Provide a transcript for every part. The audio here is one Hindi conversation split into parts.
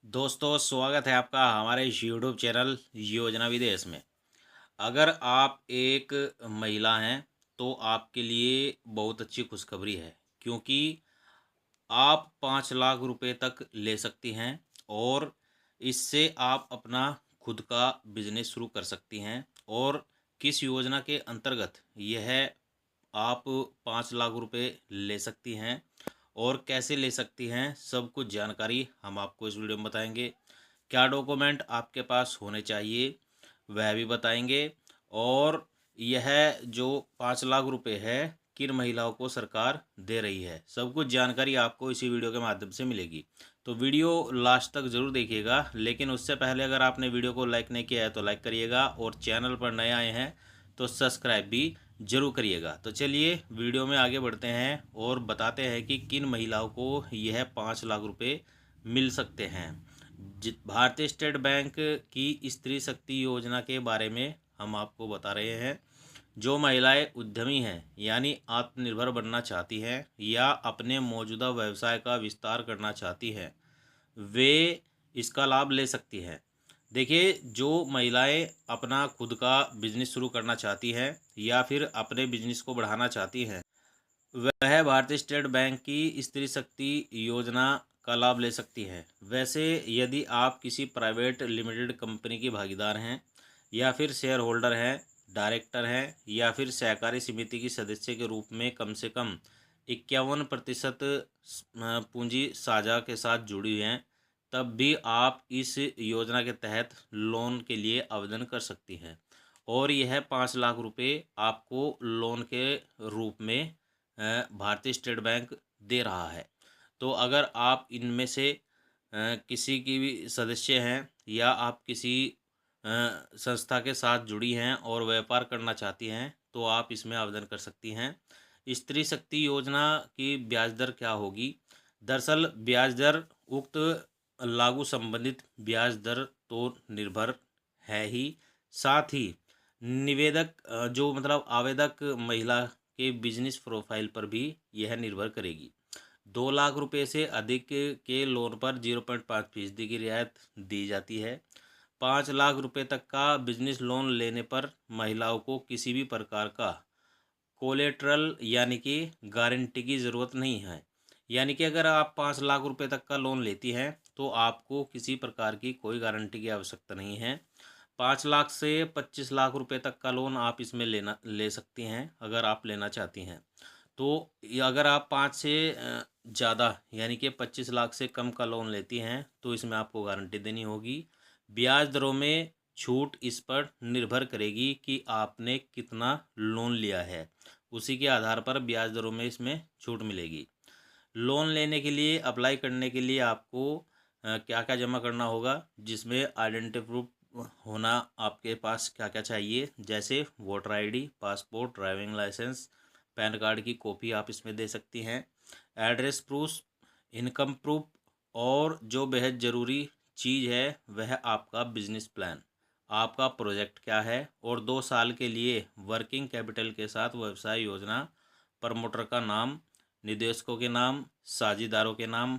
दोस्तों, स्वागत है आपका हमारे इस यूट्यूब चैनल योजना विदेश में। अगर आप एक महिला हैं तो आपके लिए बहुत अच्छी खुशखबरी है, क्योंकि आप 5 लाख रुपए तक ले सकती हैं और इससे आप अपना खुद का बिजनेस शुरू कर सकती हैं। और किस योजना के अंतर्गत यह आप 5 लाख रुपए ले सकती हैं और कैसे ले सकती हैं, सब कुछ जानकारी हम आपको इस वीडियो में बताएंगे। क्या डॉक्यूमेंट आपके पास होने चाहिए वह भी बताएंगे। और यह जो 5 लाख रुपए है किन महिलाओं को सरकार दे रही है, सब कुछ जानकारी आपको इसी वीडियो के माध्यम से मिलेगी। तो वीडियो लास्ट तक ज़रूर देखिएगा, लेकिन उससे पहले अगर आपने वीडियो को लाइक नहीं किया है तो लाइक करिएगा और चैनल पर नए आए हैं तो सब्सक्राइब भी जरूर करिएगा। तो चलिए वीडियो में आगे बढ़ते हैं और बताते हैं कि किन महिलाओं को यह 5 लाख रुपए मिल सकते हैं। भारतीय स्टेट बैंक की स्त्री शक्ति योजना के बारे में हम आपको बता रहे हैं। जो महिलाएं उद्यमी हैं यानी आत्मनिर्भर बनना चाहती हैं या अपने मौजूदा व्यवसाय का विस्तार करना चाहती हैं, वे इसका लाभ ले सकती हैं। देखिए, जो महिलाएं अपना खुद का बिजनेस शुरू करना चाहती हैं या फिर अपने बिजनेस को बढ़ाना चाहती हैं, वह भारतीय स्टेट बैंक की स्त्री शक्ति योजना का लाभ ले सकती है। वैसे यदि आप किसी प्राइवेट लिमिटेड कंपनी की भागीदार हैं या फिर शेयर होल्डर हैं, डायरेक्टर हैं या फिर सहकारी समिति की सदस्य के रूप में कम से कम 51% पूंजी साझा के साथ जुड़ी हुई हैं, तब भी आप इस योजना के तहत लोन के लिए आवेदन कर सकती हैं। और यह 5 लाख रुपए आपको लोन के रूप में भारतीय स्टेट बैंक दे रहा है। तो अगर आप इनमें से किसी की भी सदस्य हैं या आप किसी संस्था के साथ जुड़ी हैं और व्यापार करना चाहती हैं तो आप इसमें आवेदन कर सकती हैं। स्त्री शक्ति योजना की ब्याज दर क्या होगी? दरअसल ब्याज दर उक्त लागू संबंधित ब्याज दर तो निर्भर है ही, साथ ही निवेदक जो मतलब आवेदक महिला के बिजनेस प्रोफाइल पर भी यह निर्भर करेगी। 2 लाख रुपए से अधिक के लोन पर 0.5% की रियायत दी जाती है। 5 लाख रुपए तक का बिजनेस लोन लेने पर महिलाओं को किसी भी प्रकार का कोलेट्रल यानी कि गारंटी की ज़रूरत नहीं है। यानी कि अगर आप 5 लाख रुपए तक का लोन लेती हैं तो आपको किसी प्रकार की कोई गारंटी की आवश्यकता नहीं है। 5 लाख से 25 लाख रुपए तक का लोन आप इसमें ले सकती हैं अगर आप लेना चाहती हैं। तो अगर आप 5 से ज़्यादा यानी कि 25 लाख से कम का लोन लेती हैं तो इसमें आपको गारंटी देनी होगी। ब्याज दरों में छूट इस पर निर्भर करेगी कि आपने कितना लोन लिया है, उसी के आधार पर ब्याज दरों में इसमें छूट मिलेगी। लोन लेने के लिए अप्लाई करने के लिए आपको क्या क्या जमा करना होगा, जिसमें आइडेंटिटी प्रूफ होना आपके पास क्या क्या चाहिए, जैसे voter ID, passport, driving licence, PAN card की कॉपी आप इसमें दे सकती हैं, एड्रेस प्रूफ, इनकम प्रूफ, और जो बेहद ज़रूरी चीज़ है वह आपका बिजनेस प्लान। आपका प्रोजेक्ट क्या है और 2 साल के लिए वर्किंग कैपिटल के साथ व्यवसाय योजना, प्रमोटर का नाम, निदेशकों के नाम, साझेदारों के नाम,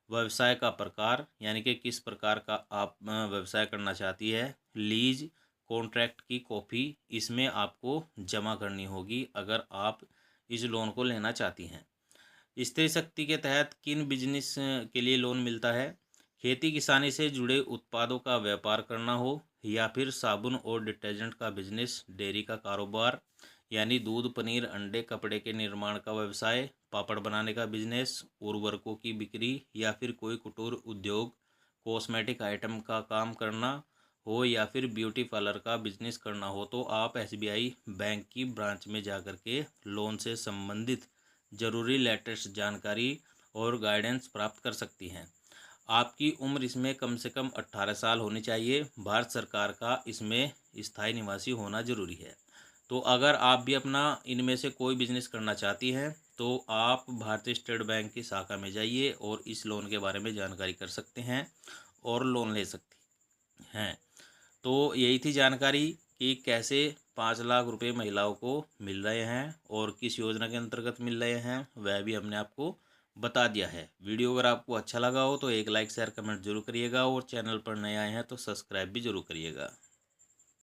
व्यवसाय का प्रकार यानी कि किस प्रकार का आप व्यवसाय करना चाहती है, लीज कॉन्ट्रैक्ट की कॉपी इसमें आपको जमा करनी होगी अगर आप इस लोन को लेना चाहती हैं। स्त्री शक्ति के तहत किन बिजनेस के लिए लोन मिलता है? खेती किसानी से जुड़े उत्पादों का व्यापार करना हो या फिर साबुन और डिटर्जेंट का बिजनेस, डेयरी का कारोबार यानी दूध, पनीर, अंडे, कपड़े के निर्माण का व्यवसाय, पापड़ बनाने का बिजनेस, उर्वरकों की बिक्री या फिर कोई कुटीर उद्योग, कॉस्मेटिक आइटम का काम करना हो या फिर ब्यूटी पार्लर का बिजनेस करना हो, तो आप एसबीआई बैंक की ब्रांच में जाकर के लोन से संबंधित ज़रूरी लेटेस्ट जानकारी और गाइडेंस प्राप्त कर सकती हैं। आपकी उम्र इसमें कम से कम 18 साल होनी चाहिए। भारत सरकार का इसमें स्थायी निवासी होना ज़रूरी है। तो अगर आप भी अपना इनमें से कोई बिजनेस करना चाहती हैं तो आप भारतीय स्टेट बैंक की शाखा में जाइए और इस लोन के बारे में जानकारी कर सकते हैं और लोन ले सकती हैं। तो यही थी जानकारी कि कैसे 5 लाख रुपए महिलाओं को मिल रहे हैं और किस योजना के अंतर्गत मिल रहे हैं, वह भी हमने आपको बता दिया है। वीडियो अगर आपको अच्छा लगा हो तो एक लाइक शेयर कमेंट जरूर करिएगा और चैनल पर नए आए हैं तो सब्सक्राइब भी जरूर करिएगा।